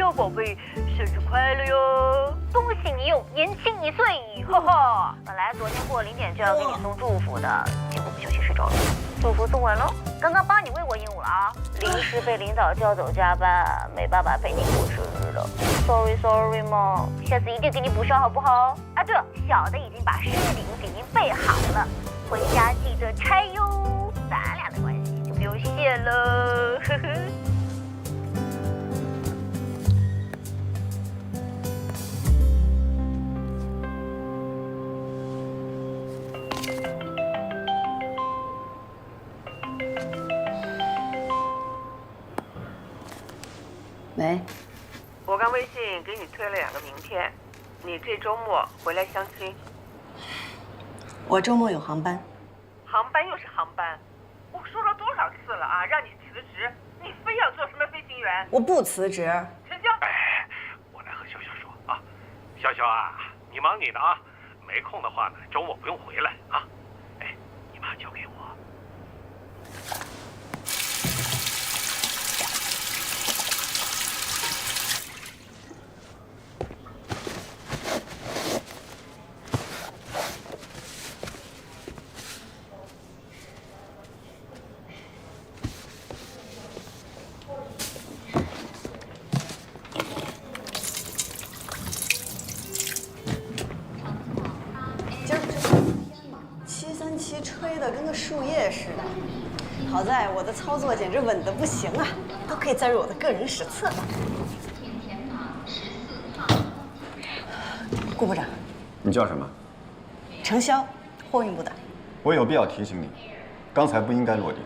小宝贝，生日快乐哟！恭喜你又年轻1岁，哈哈！本来昨天过0点就要给你送祝福的，结果不小心睡着了，祝福送完喽。刚刚帮你喂过鹦鹉了啊，临时被领导叫走加班，没办法陪你过生日了。Sorry 嘛，下次一定给你补上好不好？啊，对了，小的已经把生日礼物给您备好了，回家记得拆哟。咱俩的关系就不用谢了，呵呵。喂，我刚微信给你推了2个名片，你这周末回来相亲。我周末有航班。航班又是航班，我说了多少次了啊，让你辞职，你非要做什么飞行员？我不辞职。成交。哎，我来和潇潇说啊，潇潇啊，你忙你的啊，没空的话呢，周末不用回来啊。哎，你妈交给我。吹得跟个树叶似的，好在我的操作简直稳得不行啊，都可以载入我的个人史册了。顾部长，你叫什么？程潇，货运部的。我有必要提醒你，刚才不应该落地。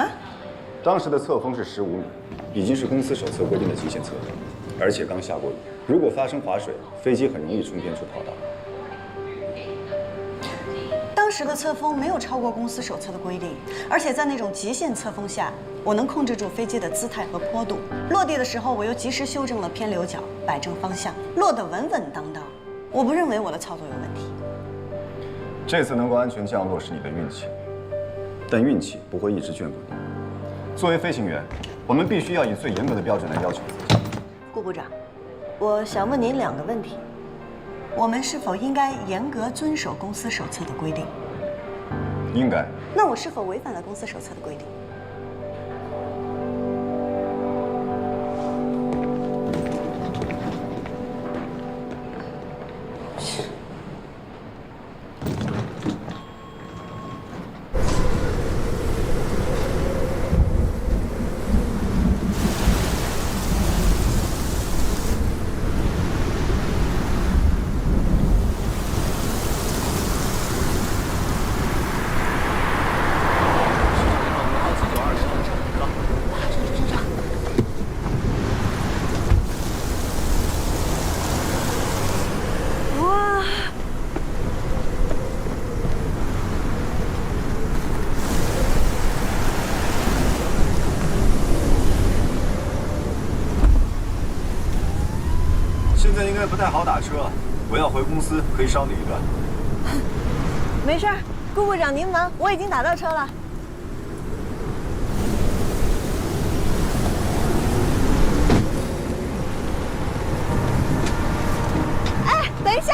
啊？当时的侧风是15米，已经是公司手册规定的极限侧风，而且刚下过雨，如果发生划水，飞机很容易冲偏出跑道。当时的侧风没有超过公司手册的规定，而且在那种极限侧风下，我能控制住飞机的姿态和坡度。落地的时候，我又及时修正了偏流角，摆正方向，落得稳稳当当。我不认为我的操作有问题。这次能够安全降落是你的运气，但运气不会一直眷顾你。作为飞行员，我们必须要以最严格的标准来要求自己。顾部长，我想问您2个问题：我们是否应该严格遵守公司手册的规定？应该。那我是否违反了公司手册的规定？现在应该不太好打车，我要回公司，可以捎你一段。没事儿，顾部长您忙，我已经打到车了。哎，等一下！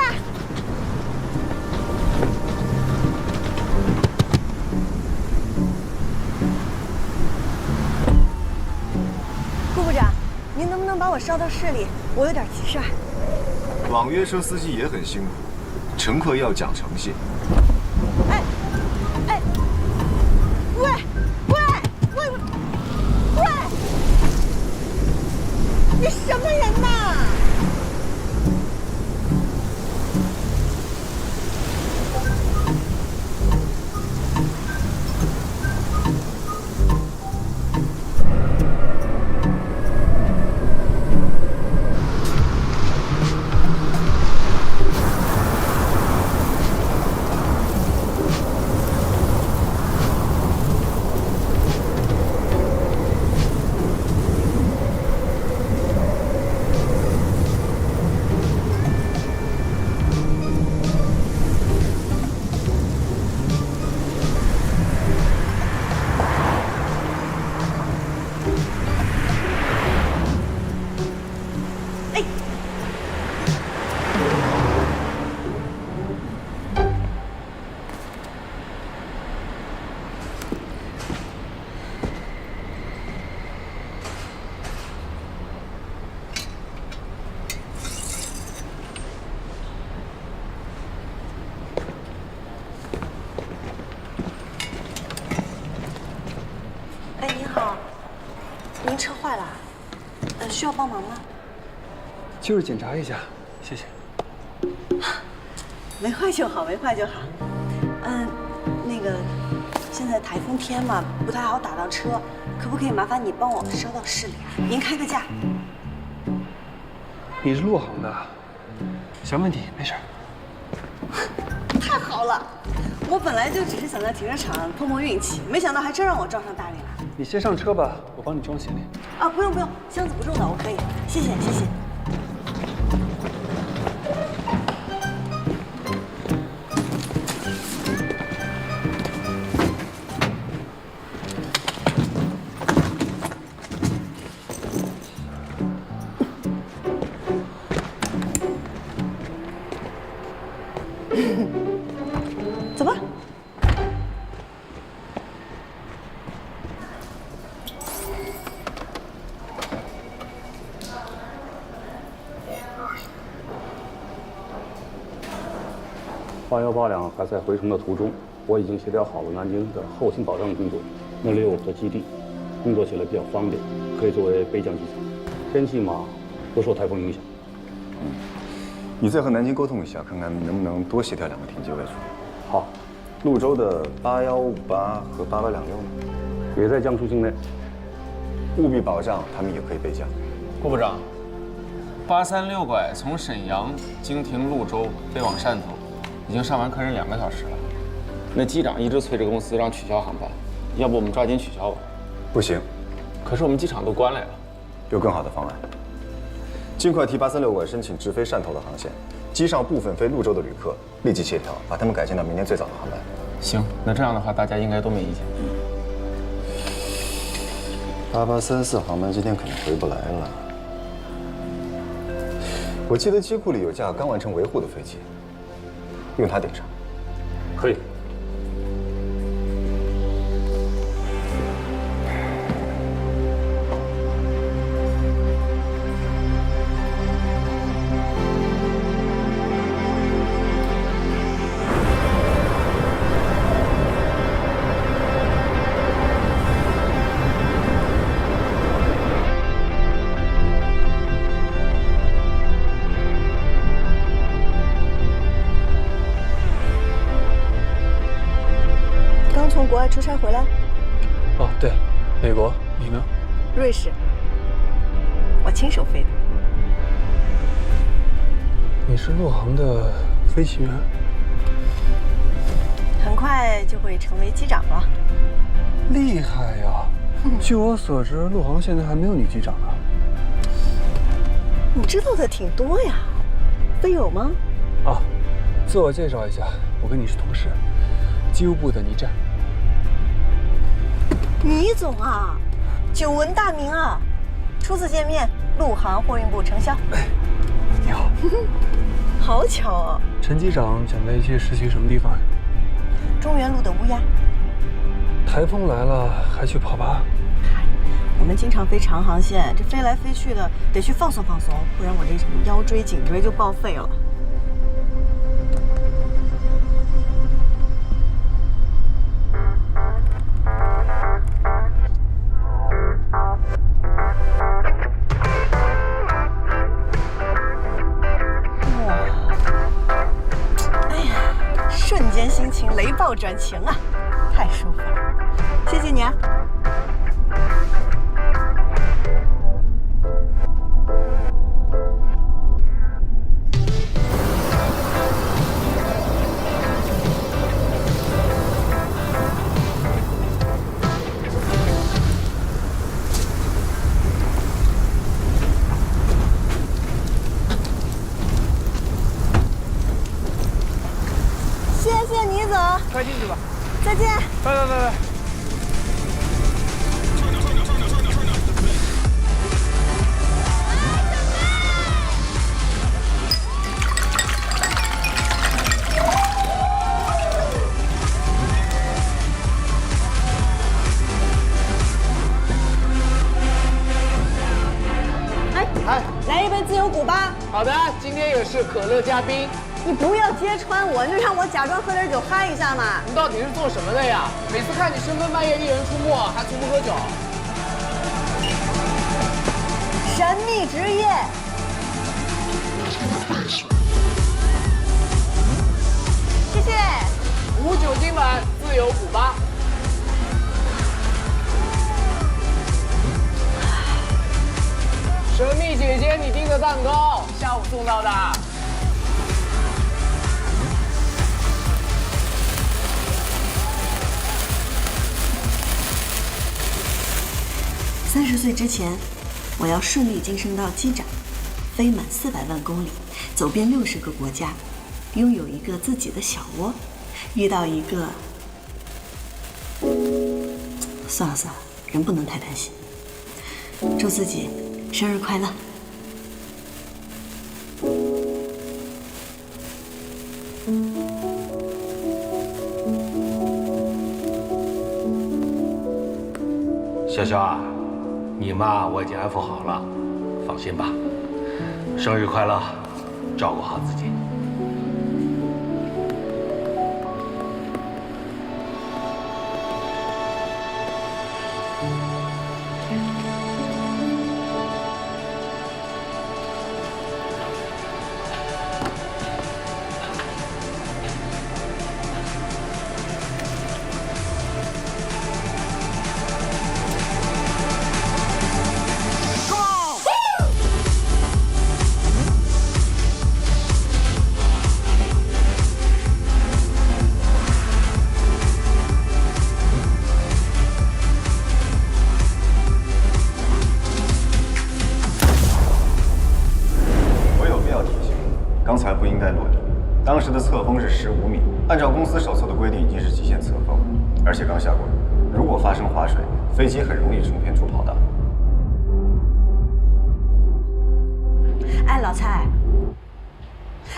顾部长，您能不能把我捎到市里？我有点急事儿。网约车司机也很辛苦，乘客要讲诚信。哎，哎，喂，你什么人呐？哎，您好，您车坏了，需要帮忙吗？就是检查一下，谢谢。没坏就好，没坏就好。那个，现在台风天嘛，不太好打到车，可不可以麻烦你帮我捎到市里？您开个价。你是陆航的，小问题，没事。太好了，我本来就只是想在停车场碰碰运气，没想到还真让我撞上大运了。你先上车吧，我帮你装行李。啊，不用不用，箱子不重的，我可以，谢谢谢谢。走吧。818辆还在回程的途中，我已经协调好了南京的后勤保障工作，那里有我的基地，工作起来比较方便，可以作为备降机场。天气嘛，不受台风影响。你再和南京沟通一下，看看能不能多协调2个停机位数。好，潞州的8158和8826呢，也在江苏境内，务必保障他们也可以备降。顾部长，836拐从沈阳经停潞州飞往汕头，已经上完客人2个小时了。那机长一直催着公司让取消航班，要不我们抓紧取消吧？不行，可是我们机场都关了呀。有更好的方案。尽快替836拐申请直飞汕头的航线，机上部分飞潞州的旅客立即协调，把他们改签到明天最早的航班。行，那这样的话大家应该都没意见。8834航班今天肯定回不来了。我记得机库里有架刚完成维护的飞机，用它顶上。可以。从国外出差回来，哦，对，美国，你呢？瑞士，我亲手飞的。你是陆航的飞行员？很快就会成为机长了。厉害呀！据我所知，陆航现在还没有女机长呢。你知道的挺多呀，飞友吗？啊，自我介绍一下，我跟你是同事，机务部的倪战。倪总啊，久闻大名啊！初次见面，陆航货运部承销。你好。好巧哦。陈机长讲的一切是去什么地方？中原路的乌鸦。台风来了还去跑吧？我们经常飞长航线，这飞来飞去的得去放松放松，不然我这什么腰椎、颈椎就报废了。瞬间心情雷暴转晴啊，太舒服了，谢谢你啊。谢谢倪总，快进去吧。再见。拜。来一杯自由古巴。好的，今天也是可乐加冰。你不要揭穿我，你就让我假装喝点酒嗨一下嘛。你到底是做什么的呀？每次看你深更半夜一人出没，还从不喝酒。神秘职业。谢谢。无酒精版自由古巴。神秘姐姐，你订的蛋糕下午送到的。30岁之前，我要顺利晋升到机长，飞满400万公里，走遍60个国家，拥有一个自己的小窝，遇到一个……算了算了，人不能太贪心。祝自己生日快乐！潇潇啊，你妈我已经安抚好了，放心吧。生日快乐，照顾好自己。当时的侧风是15米，按照公司手册的规定，已经是极限侧风，而且刚下过雨，如果发生划水，飞机很容易冲偏主跑道。哎，老蔡，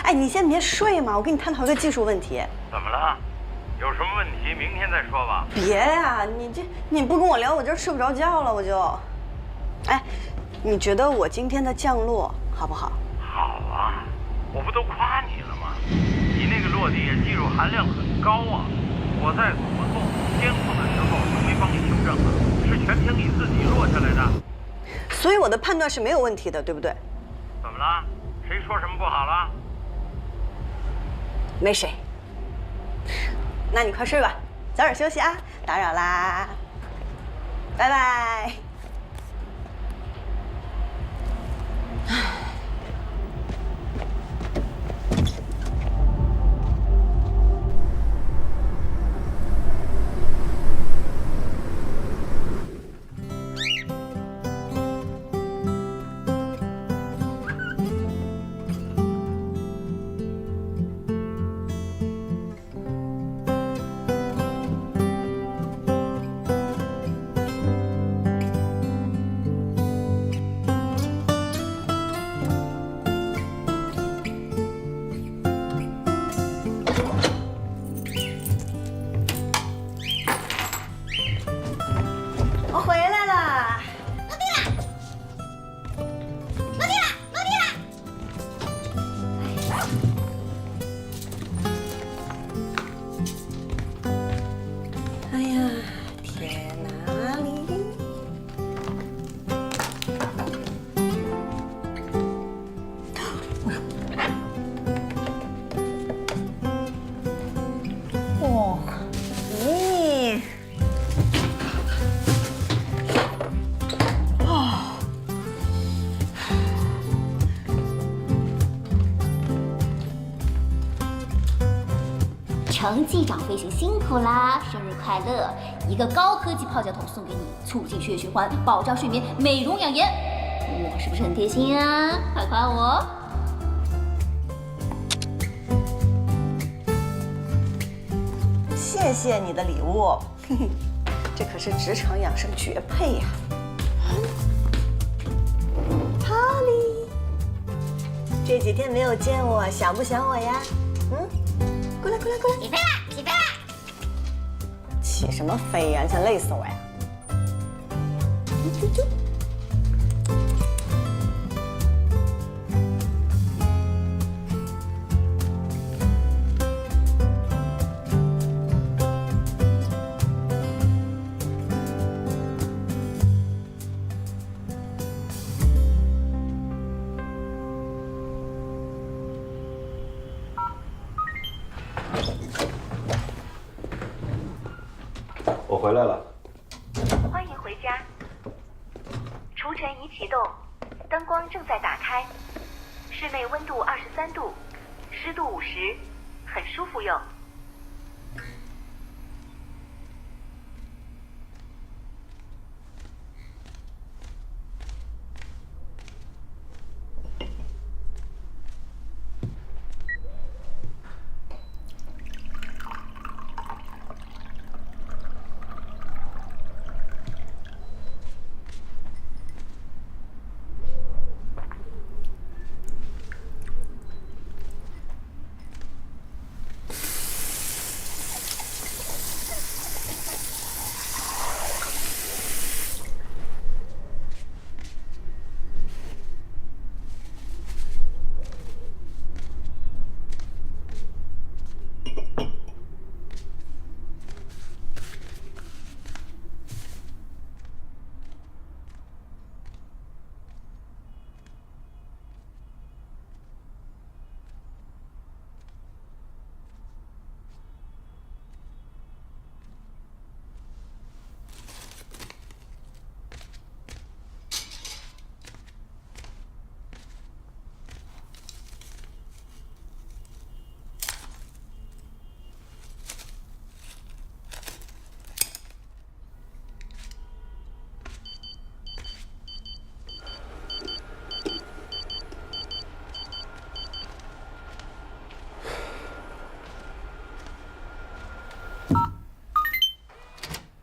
哎，你先别睡嘛，我跟你探讨一个技术问题。怎么了？有什么问题明天再说吧。别呀，你不跟我聊，我这睡不着觉了，我就。哎，你觉得我今天的降落好不好？好啊，我不都夸你了吗？你那个落地技术含量很高啊！我在左送监控的时候都没帮你修正啊，是全凭你自己落下来的。所以我的判断是没有问题的，对不对？怎么了？谁说什么不好了？没谁。那你快睡吧，早点休息啊，打扰啦，拜拜。程机长飞行辛苦啦，生日快乐！一个高科技泡脚桶送给你，促进血循环，保障睡眠，美容养颜。我是不是很贴心啊？快夸我！谢谢你的礼物，嘿嘿，这可是职场养生绝配呀！Polly， 这几天没有见我，想不想我呀？过来，过来，过来！起飞啦！起飞啦！起什么飞呀？你想累死我呀？啾啾。我回来了。欢迎回家。除尘仪启动，灯光正在打开，室内温度23度，湿度50%，很舒服哟。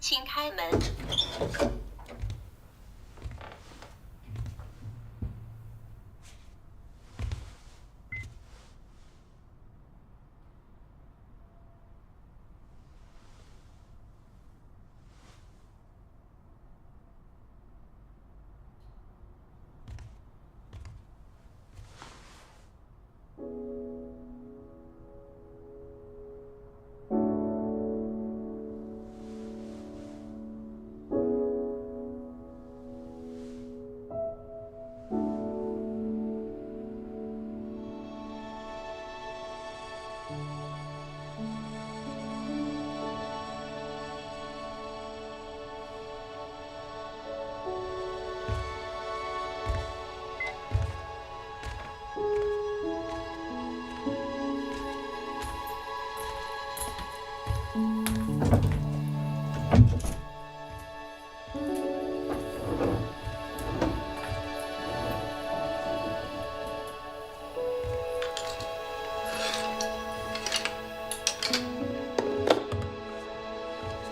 请开门。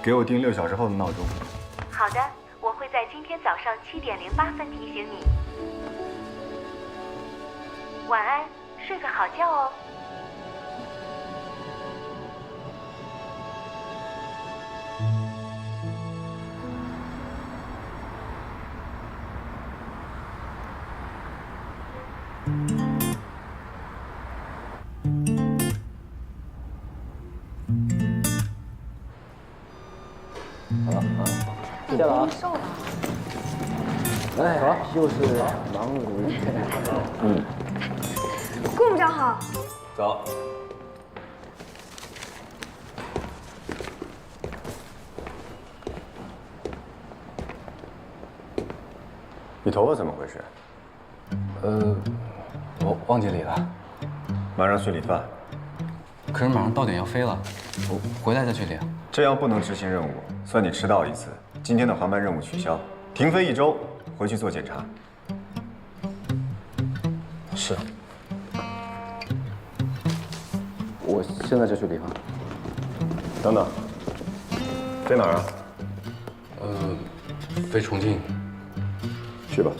给我定6小时后的闹钟。好的，我会在今天早上7点08分提醒你。晚安，睡个好觉哦。谢了啊！哎，好，又是忙碌一天。顾部长好。走。你头发怎么回事？我忘记理了。马上去理发。可是马上到点要飞了，我回来再去理。这样不能执行任务，算你迟到1次。今天的航班任务取消，停飞1周，回去做检查。是。我现在就去理发。等等，飞哪儿啊？飞重庆。去吧。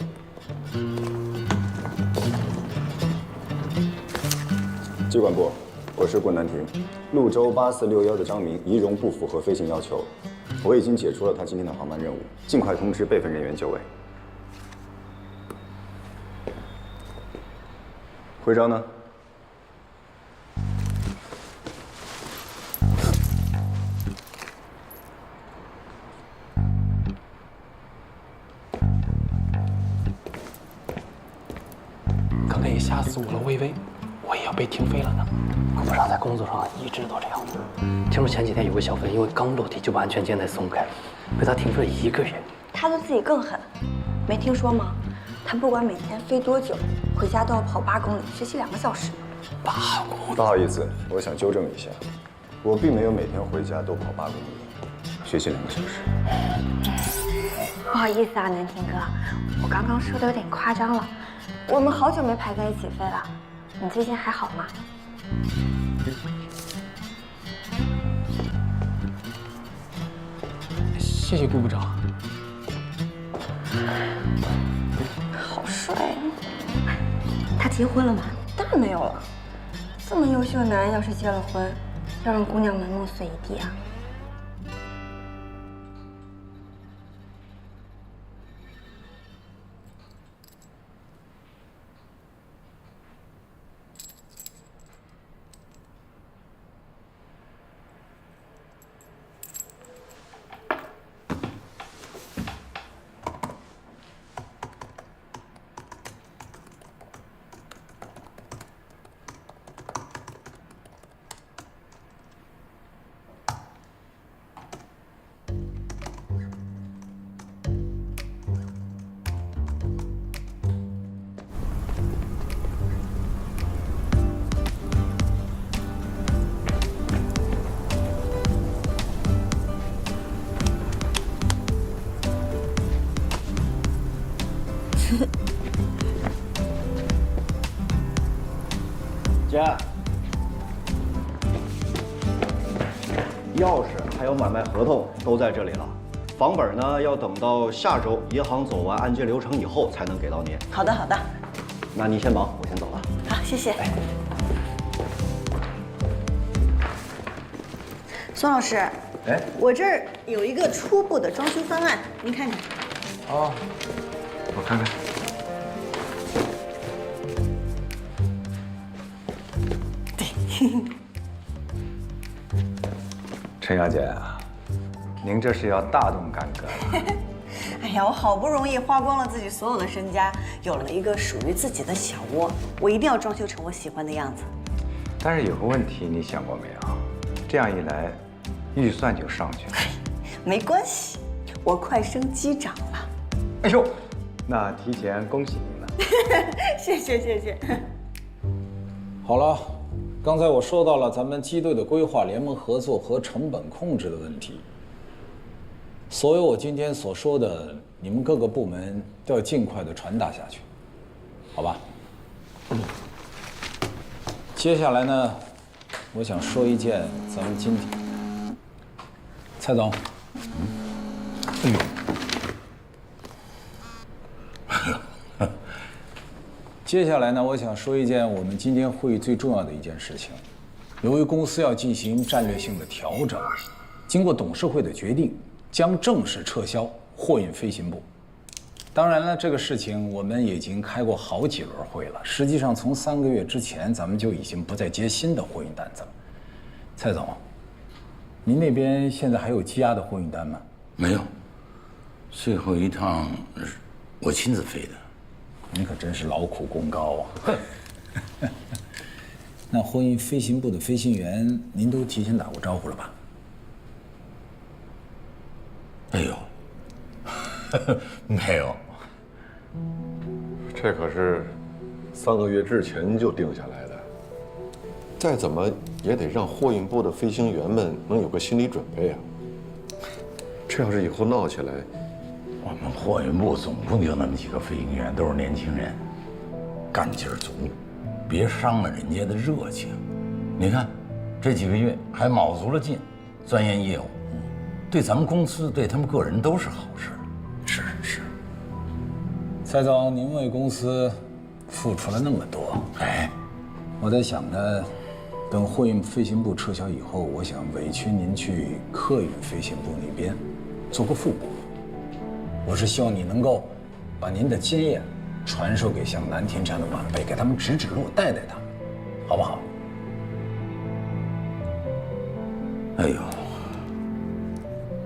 机管部，我是顾南亭。潞州8461的张明仪容不符合飞行要求，我已经解除了他今天的航班任务，尽快通知备份人员就位。徽章呢？刚才也吓死我了，微微，我也要。被停飞了呢？顾部长在工作上一直都这样的。听说前几天有个小飞因为刚落地就把安全肩带松开了，被他停飞了1个月。他对自己更狠，没听说吗？他不管每天飞多久，回家都要跑8公里，学习2个小时。8公里？不好意思，我想纠正一下，我并没有每天回家都跑8公里，学习2个小时。不好意思啊，南亭哥，我刚刚说的有点夸张了。我们好久没排在一起飞了，你最近还好吗？谢谢顾部长。好帅啊！他结婚了吗？当然没有了。这么优秀的男人，要是结了婚，要让姑娘们梦碎一地啊！姐，钥匙还有买卖合同都在这里了，房本呢要等到下周银行走完按揭流程以后才能给到您。好的，好的。那您先忙，我先走了。好，谢谢。孙老师，哎，我这儿有一个初步的装修方案，您看看。哦，我看看。陈小姐啊，您这是要大动干戈了。哎呀，我好不容易花光了自己所有的身家，有了一个属于自己的小窝，我一定要装修成我喜欢的样子。但是有个问题，你想过没有？这样一来，预算就上去了。没关系，我快升机长了。哎呦，那提前恭喜您了。谢谢谢谢。好了，刚才我说到了咱们机队的规划、联盟合作和成本控制的问题。所有我今天所说的，你们各个部门都要尽快的传达下去，好吧？接下来呢，我想说一件咱们今天，蔡总，哎呦，接下来呢，我想说一件我们今天会议最重要的一件事情。由于公司要进行战略性的调整，经过董事会的决定，将正式撤销货运飞行部。当然了，这个事情我们已经开过好几轮会了。实际上，从3个月之前，咱们就已经不再接新的货运单子了。蔡总，您那边现在还有积压的货运单吗？没有，最后一趟我亲自飞的。您可真是劳苦功高啊！那货运飞行部的飞行员，您都提前打过招呼了吧？哎呦，没有。这可是3个月之前就定下来的，再怎么也得让货运部的飞行员们能有个心理准备啊。这要是以后闹起来，我们货运部总共就那么几个飞行员，都是年轻人，干劲儿足，别伤了人家的热情。你看，这几个月还卯足了劲钻研业务，对咱们公司、对他们个人都是好事。是是。蔡总，您为公司付出了那么多，哎，我在想呢，等货运飞行部撤销以后，我想委屈您去客运飞行部那边做个副部。我是希望你能够把您的经验传授给像南田这样的晚辈，给他们指指路，带带他们，好不好？哎呦，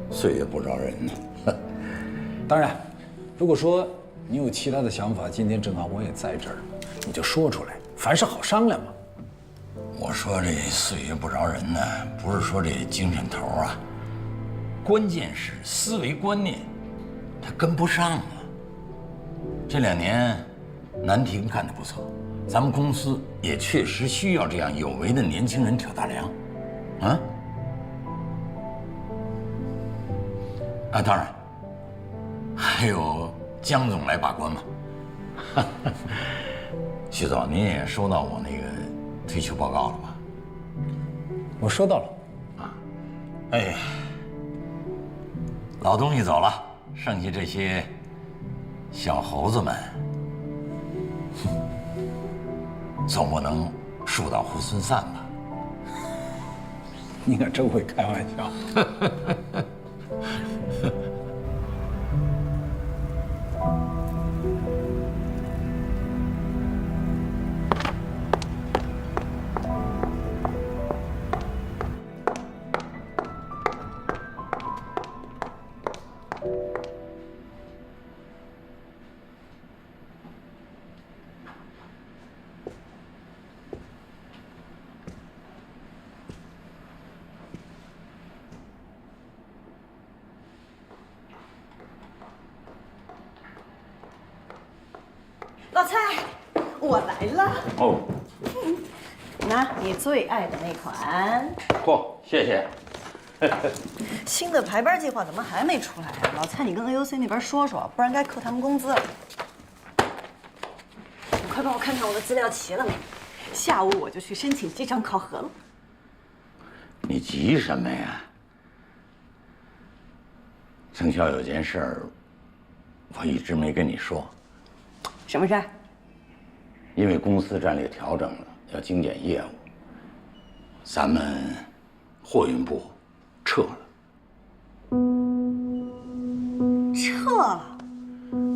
岁月不饶人呢。当然，如果说你有其他的想法，今天正好我也在这儿，你就说出来，凡事好商量嘛。我说这岁月不饶人呢，不是说这精神头啊，关键是思维观念，他跟不上啊。这2年，南亭干得不错，咱们公司也确实需要这样有为的年轻人挑大梁，啊？啊，当然，还有江总来把关嘛。徐总，您也收到我那个退休报告了吧？我收到了。啊，哎呀，老东西走了，剩下这些小猴子们，总不能树倒猢狲散吧？你可真会开玩笑。老蔡，我来了。哦，拿你最爱的那款。嚯，谢谢。新的排班计划怎么还没出来啊？老蔡，你跟 AOC 那边说说，不然该扣他们工资了。你快帮我看看我的资料齐了没？下午我就去申请机场考核了。你急什么呀？程潇有件事儿，我一直没跟你说。什么事儿？因为公司战略调整了，要精简业务，咱们货运部撤了。撤了？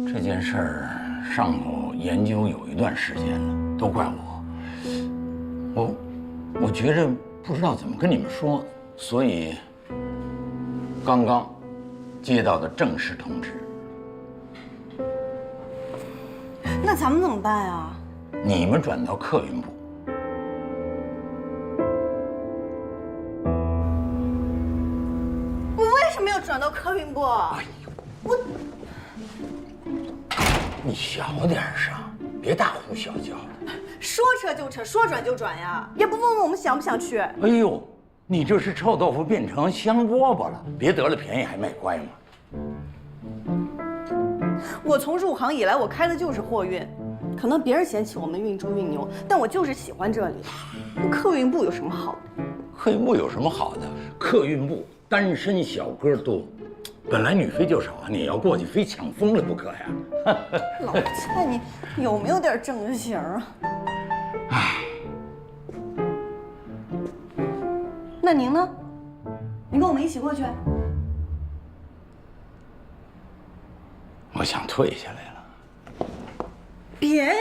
这件事儿上头研究有一段时间了，都怪我。我觉着不知道怎么跟你们说，所以刚刚接到的正式通知。那咱们怎么办啊？你们转到客运部。我为什么要转到客运部？我，你小点声，别大呼小叫的。说撤就撤，说转就转呀，也不问问我们想不想去。哎呦，你这是臭豆腐变成香饽饽了，别得了便宜还卖乖嘛。我从入行以来，我开的就是货运，可能别人嫌弃我们运猪运牛，但我就是喜欢这里。客运部有什么好的？客运部有什么好的？客运部单身小哥多，本来女飞就少啊，你要过去非抢疯了不可呀。老蔡，你有没有点正形啊？唉，那您呢？您跟我们一起过去？我想退下来了。别呀，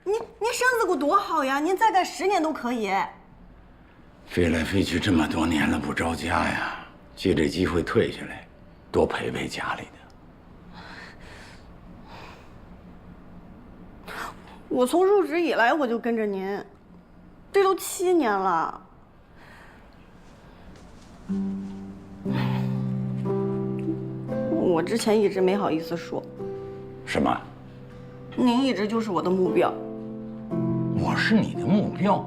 您身子骨多好呀，您再干10年都可以。飞来飞去这么多年了，不着家呀，借这机会退下来，多陪陪家里的。我从入职以来我就跟着您，这都7年了。我之前一直没好意思说。什么？您一直就是我的目标。我是你的目标？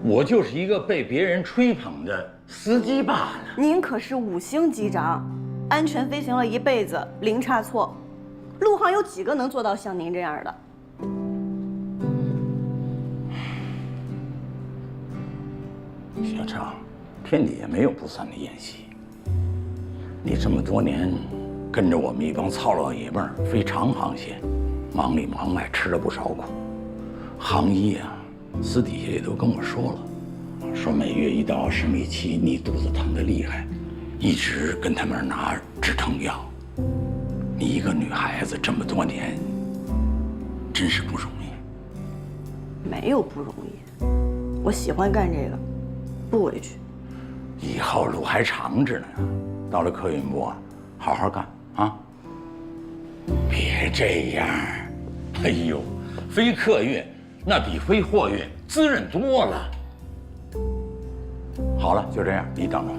我就是一个被别人吹捧的司机罢了。您可是5星机长，安全飞行了一辈子，零差错。陆航有几个能做到像您这样的？小常，天底下没有不散的宴席。你这么多年跟着我们一帮糙老爷们儿飞长航线，忙里忙外吃了不少苦。行医啊，私底下也都跟我说了，说每月一到生理期你肚子疼得厉害，一直跟他们拿止疼药。你一个女孩子这么多年，真是不容易。没有不容易，我喜欢干这个，不委屈。以后路还长着呢，到了客运部啊，好好干啊！别这样，哎呦，飞客运那比非货运滋润多了。好了，就这样，你等着。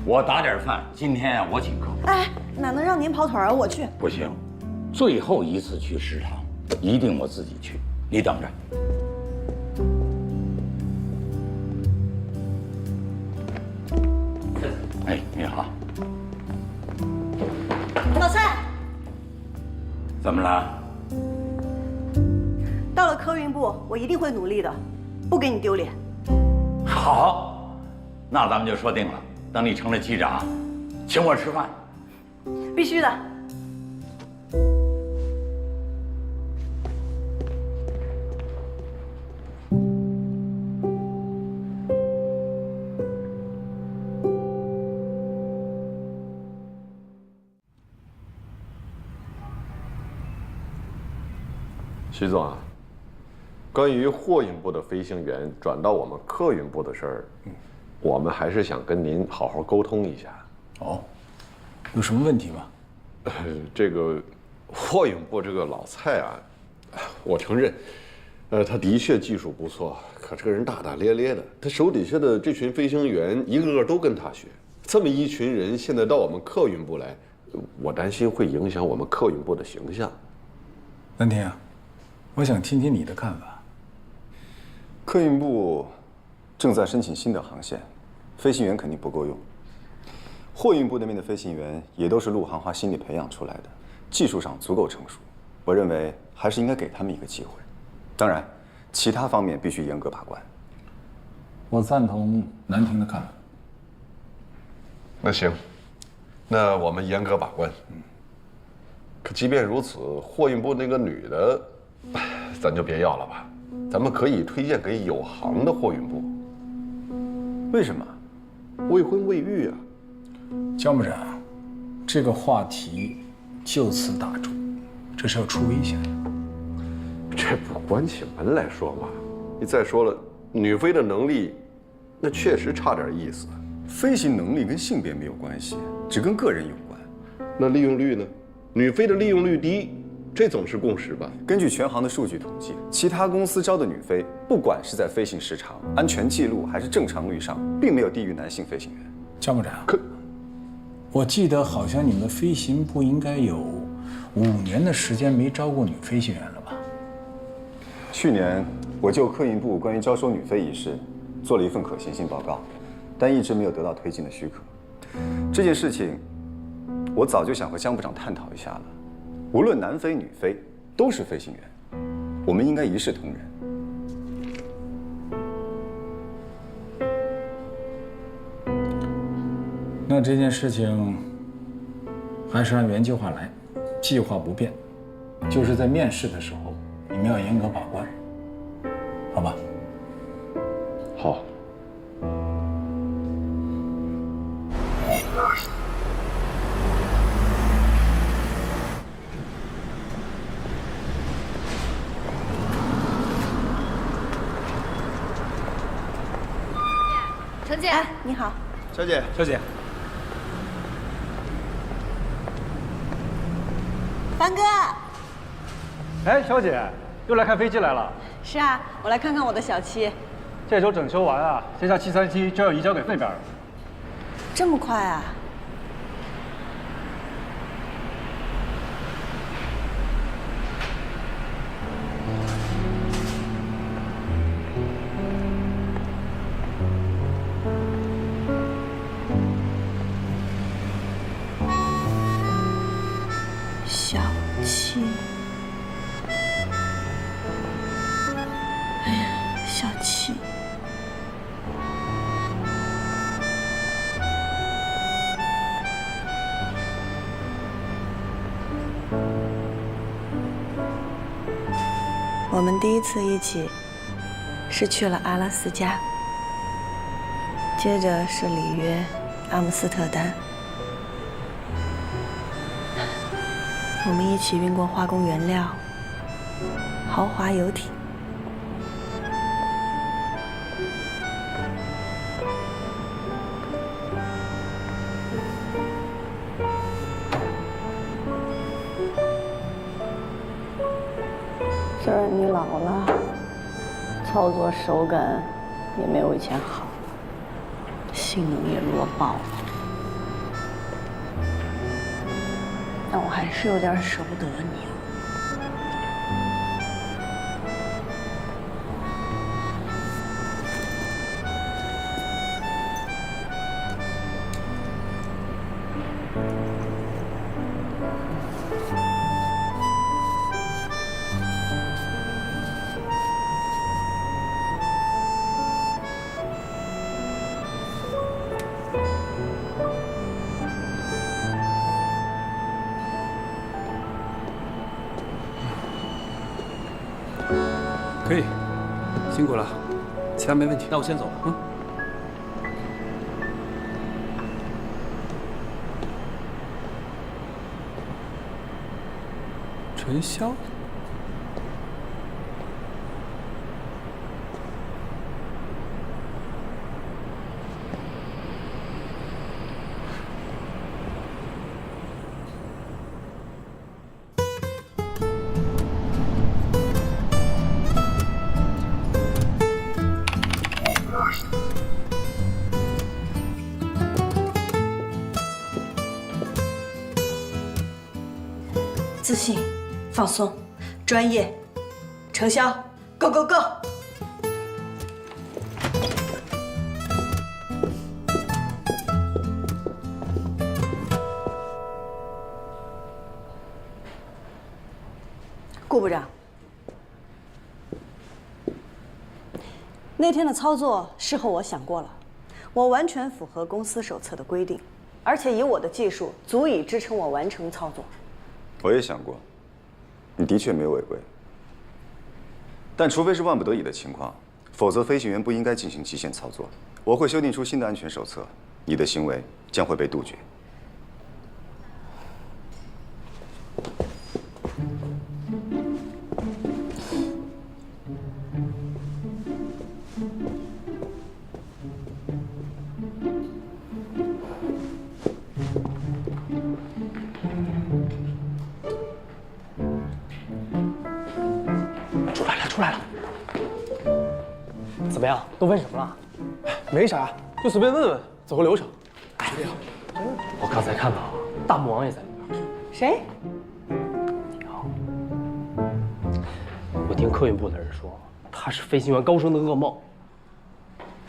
我打点饭，今天啊，我请客。哎，哪能让您跑腿啊？我去。不行，最后一次去食堂，一定我自己去，你等着。哎，你好。老蔡，怎么了？到了客运部，我一定会努力的，不给你丢脸。好，那咱们就说定了。等你成了机长，请我吃饭。必须的。徐总啊，关于货运部的飞行员转到我们客运部的事儿，我们还是想跟您好好沟通一下。哦，有什么问题吗？这个货运部这个老蔡啊，我承认，他的确技术不错，可这个人大大咧咧的。他手底下的这群飞行员一个个都跟他学，这么一群人现在到我们客运部来，我担心会影响我们客运部的形象。南天啊，我想听听你的看法。客运部正在申请新的航线，飞行员肯定不够用。货运部那边的飞行员也都是陆航花心力培养出来的，技术上足够成熟。我认为还是应该给他们一个机会。当然，其他方面必须严格把关。我赞同南亭的看法。那行，那我们严格把关。可即便如此，货运部那个女的，咱就别要了吧。咱们可以推荐给有行的货运部。为什么？未婚未育啊。姜部长，这个话题就此打住，这是要出危险的。这不关起门来说嘛。你再说了，女飞的能力，那确实差点意思。飞行能力跟性别没有关系，只跟个人有关。那利用率呢？女飞的利用率低，这总是共识吧？根据全行的数据统计，其他公司招的女飞，不管是在飞行时长、安全记录还是正常率上，并没有低于男性飞行员。姜部长，我记得好像你们飞行部应该有5年的时间没招过女飞行员了吧？去年我就客运部关于招收女飞一事做了一份可行性报告，但一直没有得到推进的许可。这件事情，我早就想和姜部长探讨一下了。无论男飞女飞，都是飞行员，我们应该一视同仁。那这件事情还是按原计划来，计划不变，就是在面试的时候，你们要严格把关，好吧？好。程姐，你好。小姐，小姐。凡哥。哎，小姐，又来看飞机来了？是啊，我来看看我的小七。这周整修完啊，这架737就要移交给狒狒了。这么快啊？小七，哎呀，小七。我们第一次一起是去了阿拉斯加，接着是里约、阿姆斯特丹。我们一起运过化工原料、豪华游艇。虽然你老了，操作手感也没有以前好，性能也弱爆了，但我还是有点舍不得你啊。可以，辛苦了，其他没问题。那我先走了。嗯。陈潇。自信、放松、专业，程潇 ，Go Go Go！ 顾部长，那天的操作事后我想过了，我完全符合公司手册的规定，而且以我的技术足以支撑我完成操作。我也想过，你的确没有违规，但除非是万不得已的情况，否则飞行员不应该进行极限操作。我会修订出新的安全手册，你的行为将会被杜绝。出来了，怎么样？都问什么了？没啥，就随便问问，走个流程。哎，我刚才看到大魔王也在里边。谁？我听客运部的人说，他是飞行员高升的噩梦。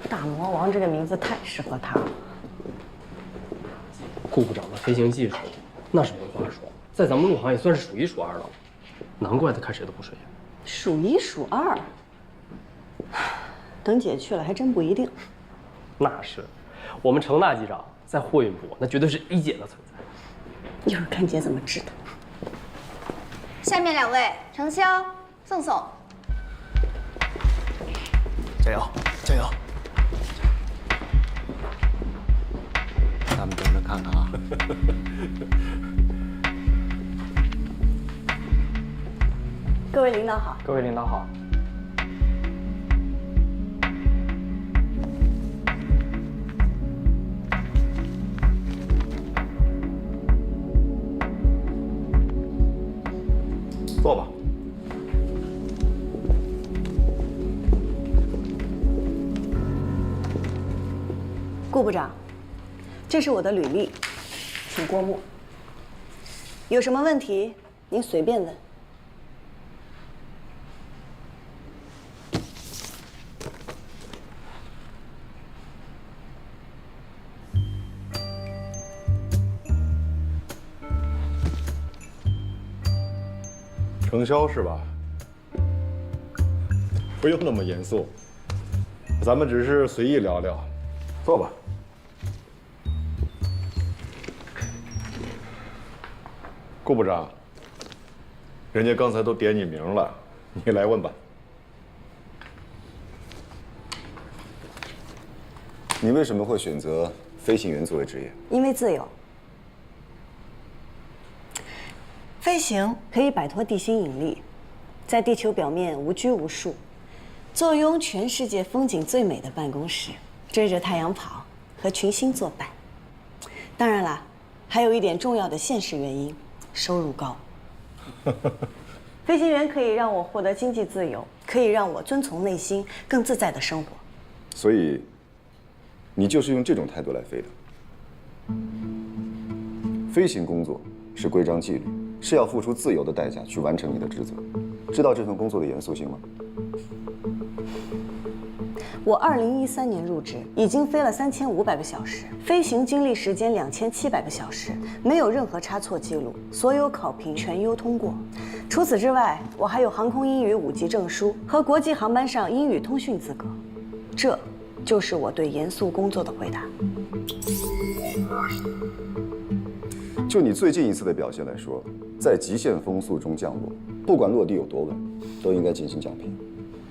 大魔王这个名字太适合他了。顾部长的飞行技术，那是没话说，在咱们陆行也算是数一数二了。难怪他看谁都不顺眼。数一数二，等姐去了还真不一定。那是，我们程大机长在货运部那绝对是一姐的存在。一会儿看姐怎么治他。下面2位，程潇、宋宋，加油，加油！咱们等着看看啊。各位领导好。各位领导好。坐吧。顾部长，这是我的履历，请过目。有什么问题您随便问。程潇是吧？不用那么严肃，咱们只是随意聊聊。坐吧。顾部长，人家刚才都点你名了，你来问吧。你为什么会选择飞行员作为职业？因为自由。飞行可以摆脱地心引力，在地球表面无拘无束，坐拥全世界风景最美的办公室，追着太阳跑，和群星作伴。当然啦，还有一点重要的现实原因，收入高。飞行员可以让我获得经济自由，可以让我遵从内心，更自在的生活。所以，你就是用这种态度来飞的。飞行工作是规章纪律，是要付出自由的代价去完成你的职责。知道这份工作的严肃性吗？我2013年入职，已经飞了3500个小时，飞行经历时间2700个小时，没有任何差错记录，所有考评全优通过。除此之外，我还有航空英语5级证书和国际航班上英语通讯资格。这就是我对严肃工作的回答。就你最近一次的表现来说，在极限风速中降落，不管落地有多稳，都应该进行降频。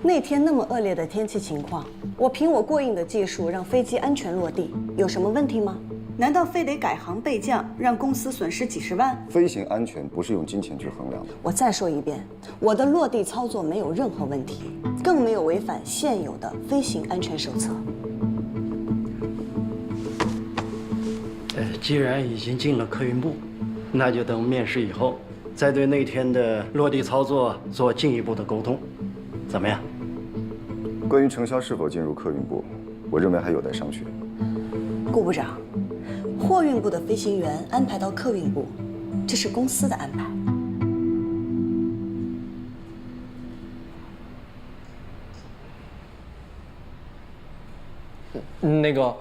那天那么恶劣的天气情况，我凭我过硬的技术让飞机安全落地，有什么问题吗？难道非得改行备降，让公司损失几十万？飞行安全不是用金钱去衡量的。我再说一遍，我的落地操作没有任何问题，更没有违反现有的飞行安全手册。既然已经进了客运部，那就等面试以后，再对那天的落地操作做进一步的沟通，怎么样？关于程潇是否进入客运部，我认为还有待商榷。顾部长，货运部的飞行员安排到客运部，这是公司的安排。那个，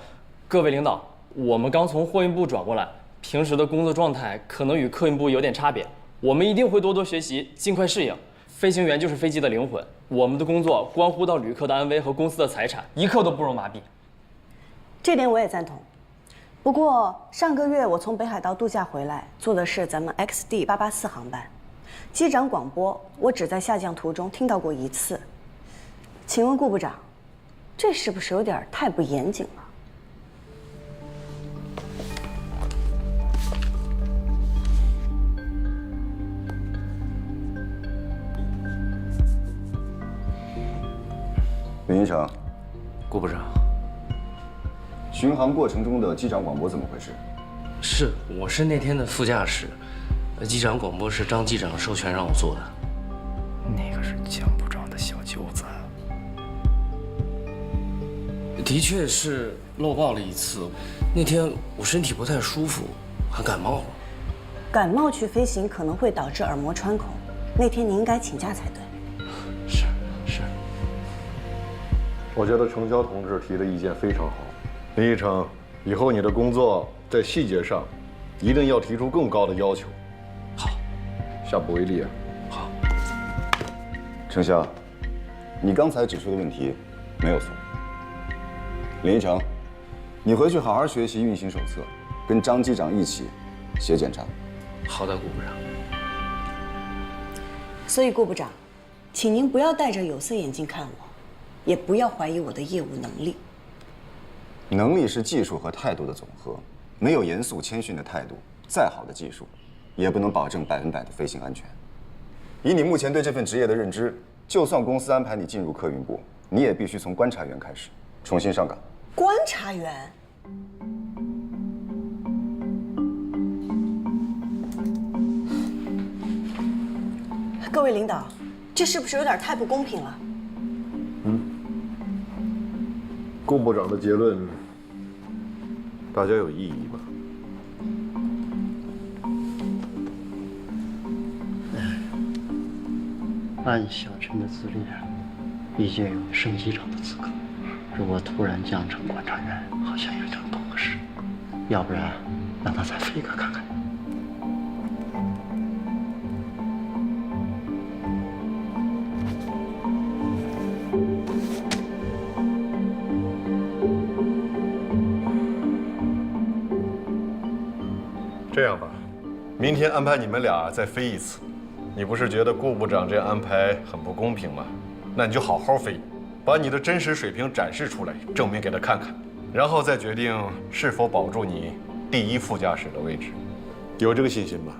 各位领导，我们刚从货运部转过来，平时的工作状态可能与客运部有点差别，我们一定会多多学习，尽快适应。飞行员就是飞机的灵魂，我们的工作关乎到旅客的安危和公司的财产，一刻都不容麻痹。这点我也赞同。不过上个月我从北海道度假回来，坐的是咱们 XD884航班，机长广播我只在下降途中听到过1次。请问顾部长，这是不是有点太不严谨了？林一成，顾部长，巡航过程中的机长广播怎么回事？是，我是那天的副驾驶，机长广播是张机长授权让我做的。那个是江部长的小舅子。的确是漏报了1次，那天我身体不太舒服，还感冒了。感冒去飞行可能会导致耳膜穿孔，那天你应该请假才对。是。我觉得程潇同志提的意见非常好。林一成，以后你的工作在细节上一定要提出更高的要求。好，下不为例啊。好。程潇，你刚才指出的问题没有错。林一成，你回去好好学习运行手册，跟张机长一起写检查。好的，顾部长。所以顾部长，请您不要戴着有色眼镜看我，也不要怀疑我的业务能力。能力是技术和态度的总和，没有严肃谦逊的态度，再好的技术，也不能保证100%的飞行安全。以你目前对这份职业的认知，就算公司安排你进入客运部，你也必须从观察员开始，重新上岗。观察员？各位领导，这是不是有点太不公平了？顾部长的结论，大家有异议吗？按小陈的资历，已经有升机长的资格。如果突然降成观察员，好像有点不合适。要不然，让他再飞一个看看。这样吧，明天安排你们俩再飞1次。你不是觉得顾部长这样安排很不公平吗？那你就好好飞，把你的真实水平展示出来，证明给他看看，然后再决定是否保住你第1副驾驶的位置。有这个信心吗？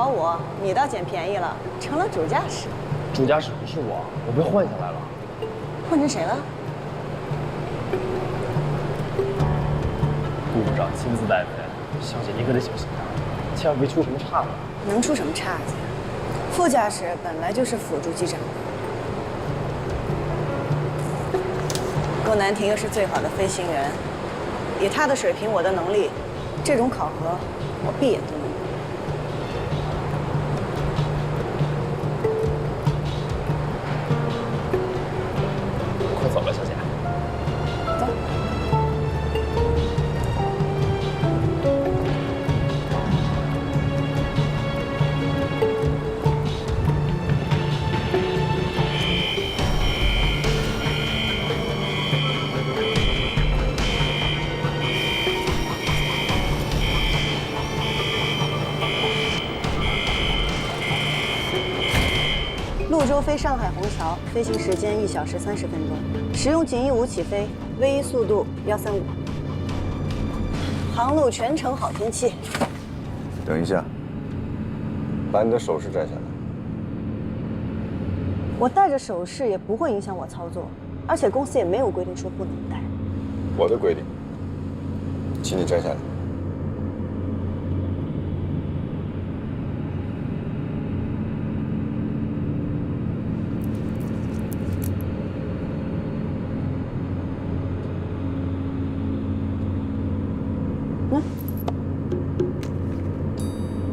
考我，你倒捡便宜了，成了主驾驶。主驾驶不是我被换下来了。换成谁了？顾部长亲自带飞，小姐你可得小心点，千万别出什么岔子。能出什么岔子呀？副驾驶本来就是辅助机长的。郭南亭又是最好的飞行员，以他的水平，我的能力，这种考核我闭眼都能过。快走了，小姐。走。潞州飞上海虹桥，飞行时间1小时30分钟，使用锦翼5起飞，V1速度135。航路全程好天气。等一下，把你的手势摘下来。我戴着手势也不会影响我操作，而且公司也没有规定说不能戴。我的规定，请你摘下来。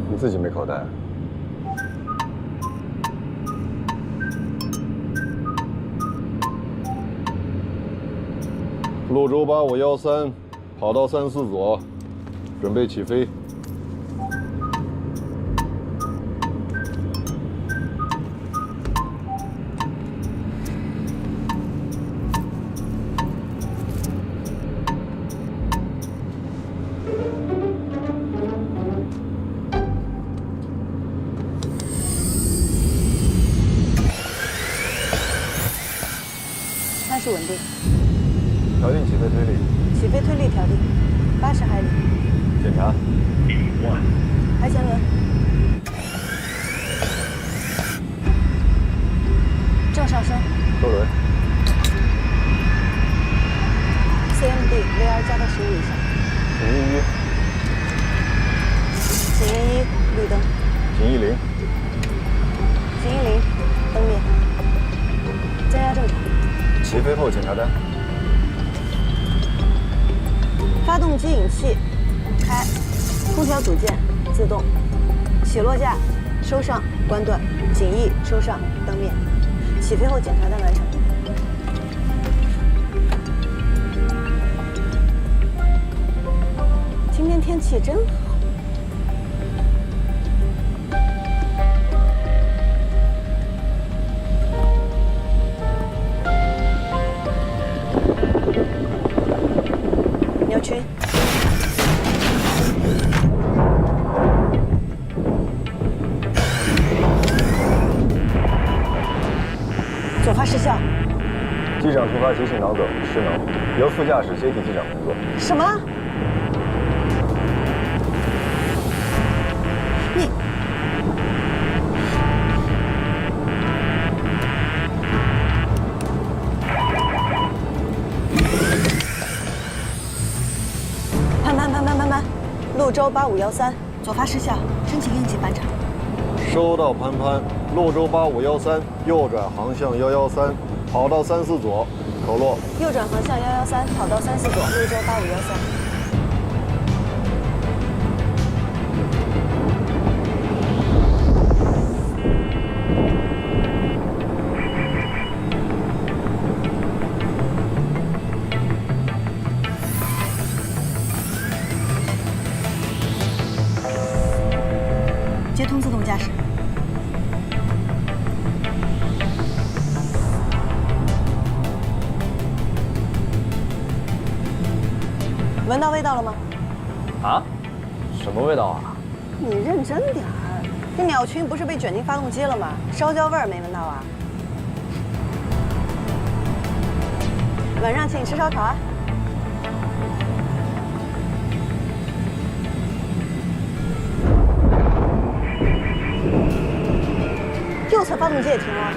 你自己没口袋？潞州8513，跑道34左，准备起飞。开始稳定。调定起飞推力。起飞推力调定，80海里。检查。排前轮。正上升。收轮。CMD VR 加到15以上。锦翼1。锦翼1绿灯。锦翼0。锦翼0灯灭。增压正常。起飞后检查单。发动机引气开，空调组件自动，起落架收上关断，锦翼收上灯灭。起飞后检查单完成。今天天气真好。鸟群。左发失效。机长突发急性脑梗失能，由副驾驶接替机长工作。什么？你潘，潞州8513，左发失效，申请应急返场。收到，潘，潞州8513，右转航向113，跑道34左，口落。右转航向113，跑道34左，潞州8513。接通自动驾驶。闻到味道了吗？啊？什么味道啊？你认真点儿，这鸟群不是被卷进发动机了吗？烧焦味儿没闻到啊？晚上请你吃烧烤啊！右侧发动机也停了，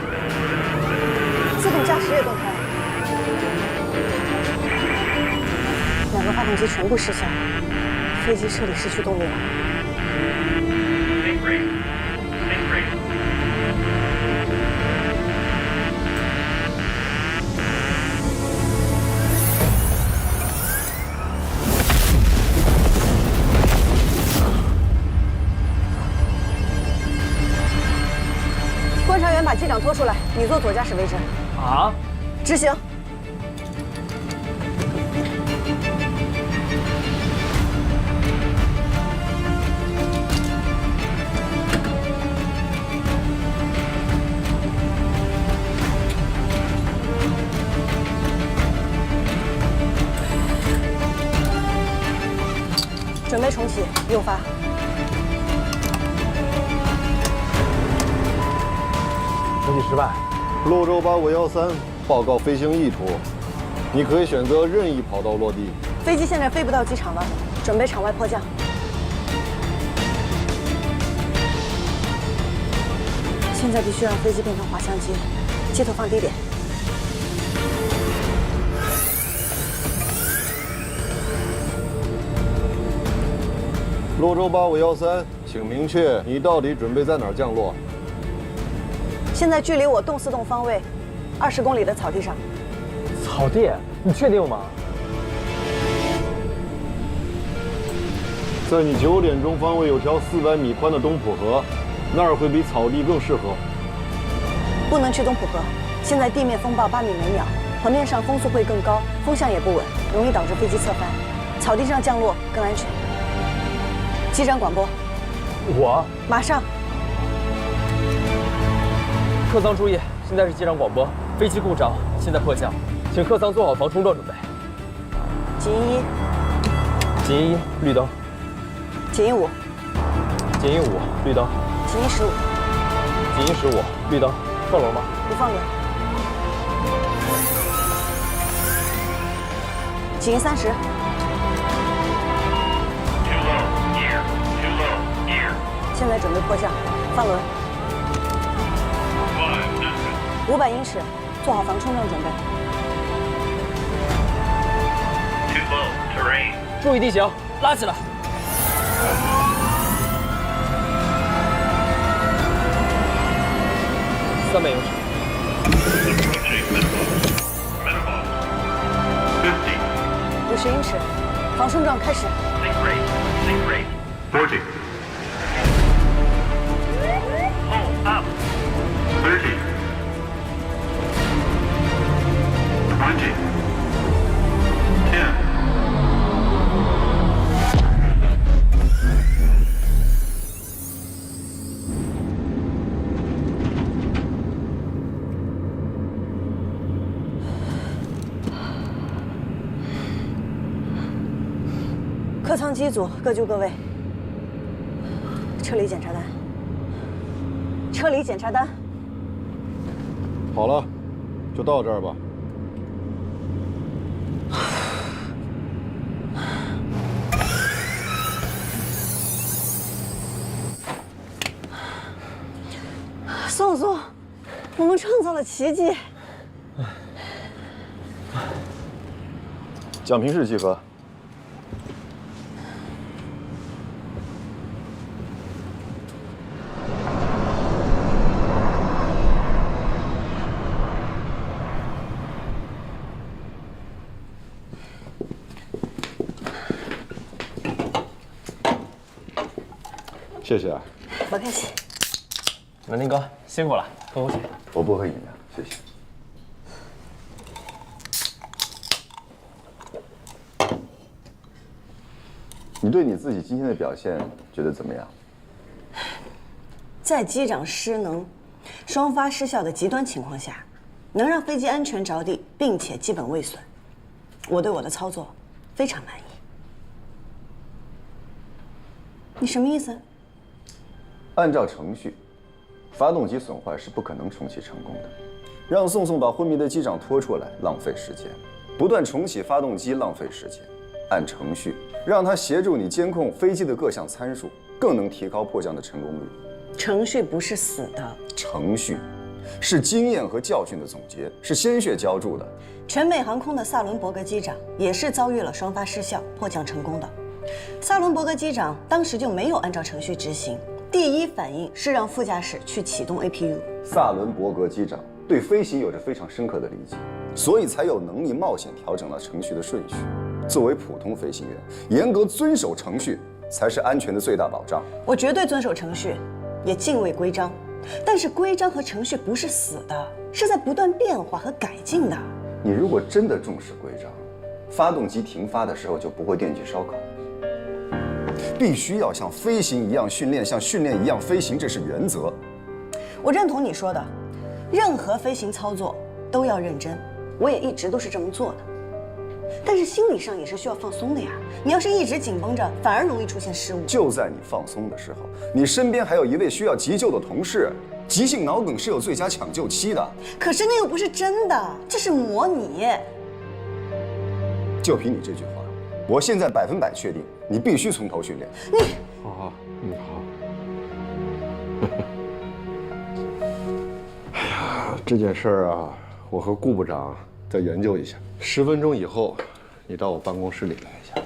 自动驾驶也断开了，2个发动机全部失效，飞机彻底失去动力了。观察员把机长拖出来，你坐左驾驶位置。啊？执行。准备重启，右发。重启失败。泸州8513报告飞行意图，你可以选择任意跑道落地。飞机现在飞不到机场了，准备场外迫降。现在必须让飞机变成滑翔机，机头放低点。泸州8513，请明确你到底准备在哪儿降落。现在距离我动4栋方位20公里的草地上。草地？你确定吗？在你9点钟方位有条400米宽的东浦河，那儿会比草地更适合。不能去东浦河，现在地面风暴8米每秒，河面上风速会更高，风向也不稳，容易导致飞机侧翻。草地上降落更安全。机长广播。我马上。客舱注意，现在是机长广播，飞机故障，现在迫降，请客舱做好防冲撞准备。警音1，警音1，绿灯。警音5，警音5，绿灯。警音15，警音15，绿灯。放轮吗？不放轮。警音30。现在准备迫降，放轮。500英尺，做好防冲撞准备。注意地形，拉起来。300英尺。50英尺，防冲撞开始。40. Hold up. 30. 20. 10. 客舱机组各就各位。车里检查单。车里检查单。好了，就到这儿吧。宋宋，我们创造了奇迹。奖评是集合。谢谢啊。不客气。南丁哥，辛苦了，喝口水。我不喝饮料，谢谢。你对你自己今天的表现觉得怎么样？在机长失能、双发失效的极端情况下，能让飞机安全着地，并且基本未损，我对我的操作非常满意。你什么意思？按照程序，发动机损坏是不可能重启成功的。让宋宋把昏迷的机长拖出来，浪费时间；不断重启发动机，浪费时间。按程序，让他协助你监控飞机的各项参数，更能提高迫降的成功率。程序不是死的，程序是经验和教训的总结，是鲜血浇筑的。全美航空的萨伦伯格机长也是遭遇了双发失效，迫降成功的。萨伦伯格机长当时就没有按照程序执行，第一反应是让副驾驶去启动 APU。萨伦伯格机长对飞行有着非常深刻的理解，所以才有能力冒险调整了程序的顺序。作为普通飞行员，严格遵守程序才是安全的最大保障。我绝对遵守程序，也敬畏规章，但是规章和程序不是死的，是在不断变化和改进的。你如果真的重视规章，发动机停发的时候就不会惦记烧烤。必须要像飞行一样训练，像训练一样飞行，这是原则。我认同你说的，任何飞行操作都要认真，我也一直都是这么做的。但是心理上也是需要放松的呀。你要是一直紧绷着，反而容易出现失误。就在你放松的时候，你身边还有一位需要急救的同事。急性脑梗是有最佳抢救期的。可是那又不是真的，这是模拟。就凭你这句话，我现在100%确定，你必须从头训练。你好，好。哎呀，这件事儿啊，我和顾部长再研究一下。10分钟以后，你到我办公室里来一下。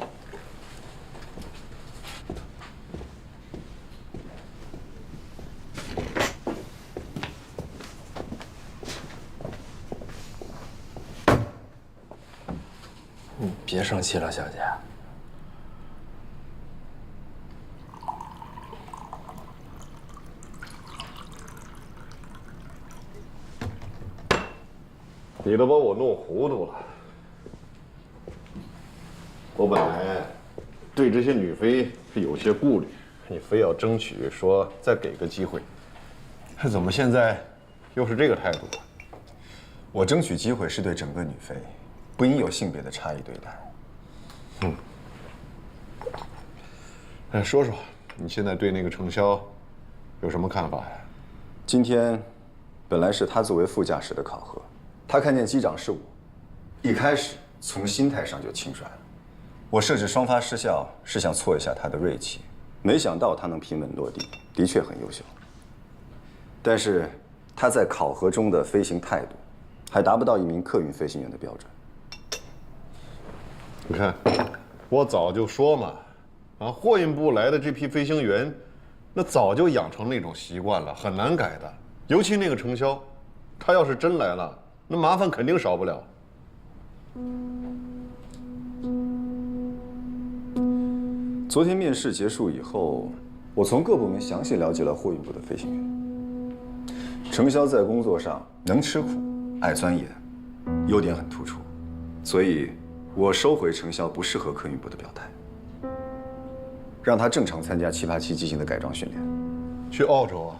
别生气了，小姐。你都把我弄糊涂了。我本来对这些女飞是有些顾虑，你非要争取说再给个机会，怎么现在又是这个态度？我争取机会是对整个女飞，不应有性别的差异对待。说说你现在对那个程潇有什么看法呀？今天本来是他作为副驾驶的考核，他看见机长是我，一开始从心态上就轻率了。我设置双发失效是想挫一下他的锐气，没想到他能平稳落地，的确很优秀。但是他在考核中的飞行态度，还达不到一名客运飞行员的标准。你看，我早就说嘛，货运部来的这批飞行员，那早就养成那种习惯了，很难改的。尤其那个程潇，他要是真来了，那麻烦肯定少不了。昨天面试结束以后，我从各部门详细了解了货运部的飞行员。程潇在工作上能吃苦，爱钻研，优点很突出，所以我收回程潇不适合客运部的表态，让他正常参加787机型的改装训练。去澳洲啊？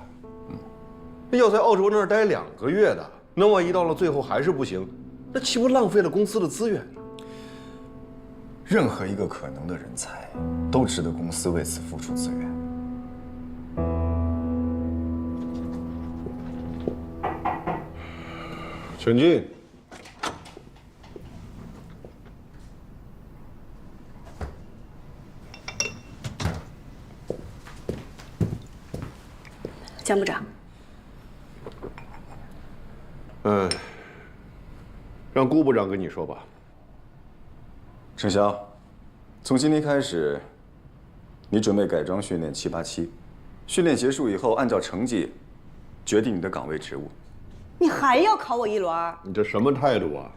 要在澳洲那儿待2个月的，那万一到了最后还是不行，那岂不浪费了公司的资源？任何一个可能的人才，都值得公司为此付出资源。请进。江部长。让顾部长跟你说吧。程潇，从今天开始，你准备改装训练787，训练结束以后，按照成绩决定你的岗位职务。你还要考我一轮？你这什么态度啊？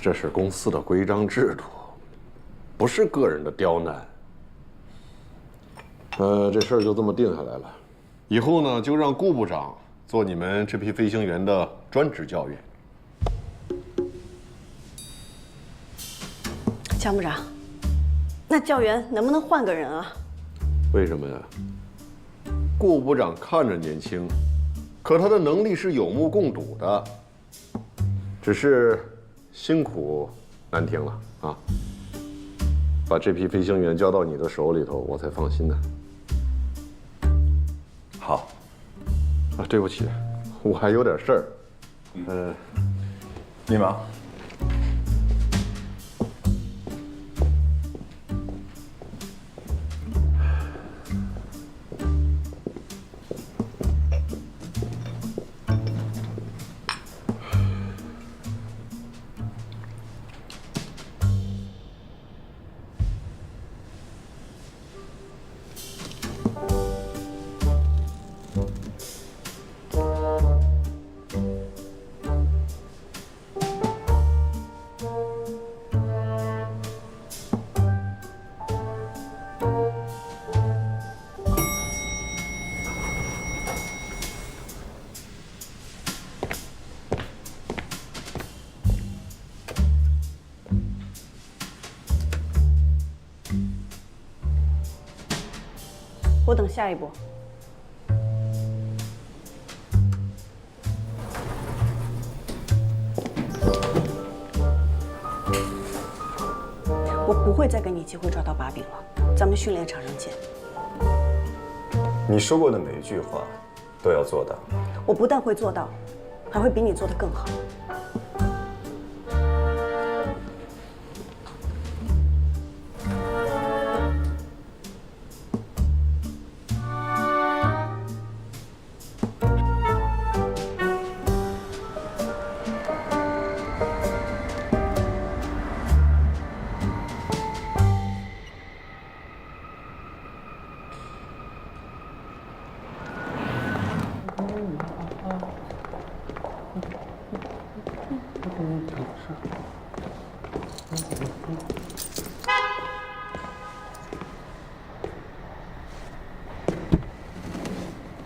这是公司的规章制度，不是个人的刁难。这事儿就这么定下来了。以后呢，就让顾部长做你们这批飞行员的专职教员。江部长，那教员能不能换个人啊？为什么呀？顾部长看着年轻，可他的能力是有目共睹的，只是辛苦难听了啊！把这批飞行员交到你的手里头，我才放心呢。好。对不起，我还有点事儿。你忙。我等下一步。我不会再给你机会抓到把柄了，咱们训练场上见。你说过的每一句话，都要做到。我不但会做到，还会比你做得更好。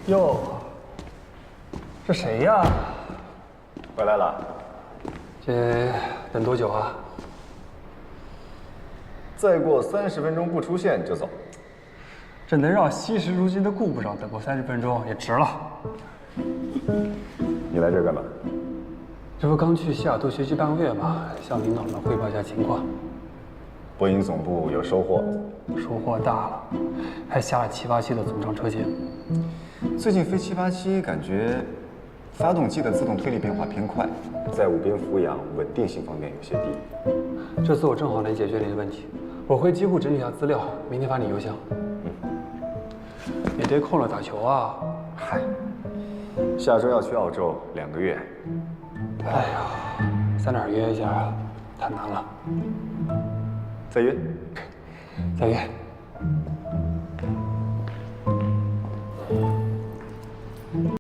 哟，这谁呀？回来了。这等多久啊？再过30分钟不出现就走。这能让惜时如金的顾部长等过30分钟也值了。你来这儿干嘛？这不刚去西雅图学习半个月吗？向领导们汇报一下情况。波音总部有收获，收获大了，还下了787的总长车型。最近飞787感觉发动机的自动推力变化偏快，在五边俯仰稳定性方面有些低。这次我正好能解决你的问题，我会几乎整理下资料，明天发你邮箱。你得空了打球啊！嗨，下周要去澳洲2个月。哎呀，在哪儿约一下啊？太难了。再约。再约。